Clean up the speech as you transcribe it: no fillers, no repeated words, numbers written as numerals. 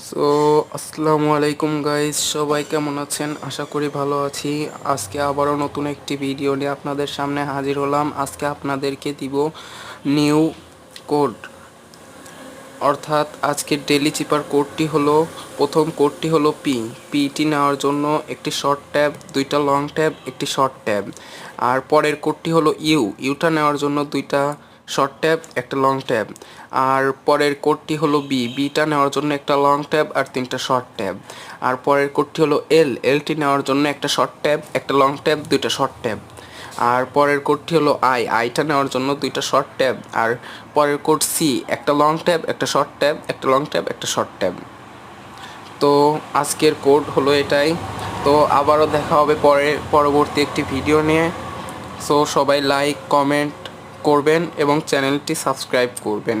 So আসসালামু আলাইকুম guys, সবাই কেমন আছেন? আশা করি ভালো আছি। আজকে আবারও নতুন একটি ভিডিও নিয়ে আপনাদের সামনে হাজির হলাম। আজকে আপনাদেরকে দিব নিউ কোড, অর্থাৎ আজকের ডেলি চিপার কোডটি হলো, প্রথম কোডটি হলো পিটি নেওয়ার জন্য একটি শর্ট ট্যাব, দুইটা লং ট্যাব, একটি শর্ট ট্যাব। আর পরের কোডটি হলো ইউটা নেওয়ার জন্য দুইটা শর্ট ট্যাব, একটা লং ট্যাব। আর পরের কোডটি হলো বিটা নেওয়ার জন্য একটা লং ট্যাব আর তিনটা শর্ট ট্যাব। আর পরের কোডটি হলো এলটি নেওয়ার জন্য একটা শর্ট ট্যাব, একটা লং ট্যাব, দুইটা শর্ট ট্যাব। আর পরের কোডটি হলো আইটা নেওয়ার জন্য দুইটা শর্ট ট্যাব। আর পরের কোড সি, একটা লং ট্যাব, একটা শর্ট ট্যাব, একটা লং ট্যাব, একটা শর্ট ট্যাব। তো আজকের কোড হলো এটাই। তো আবারও দেখা হবে পরবর্তী একটি ভিডিও নিয়ে। সো সবাই লাইক কমেন্ট করবেন এবং চ্যানেলটি সাবস্ক্রাইব করবেন।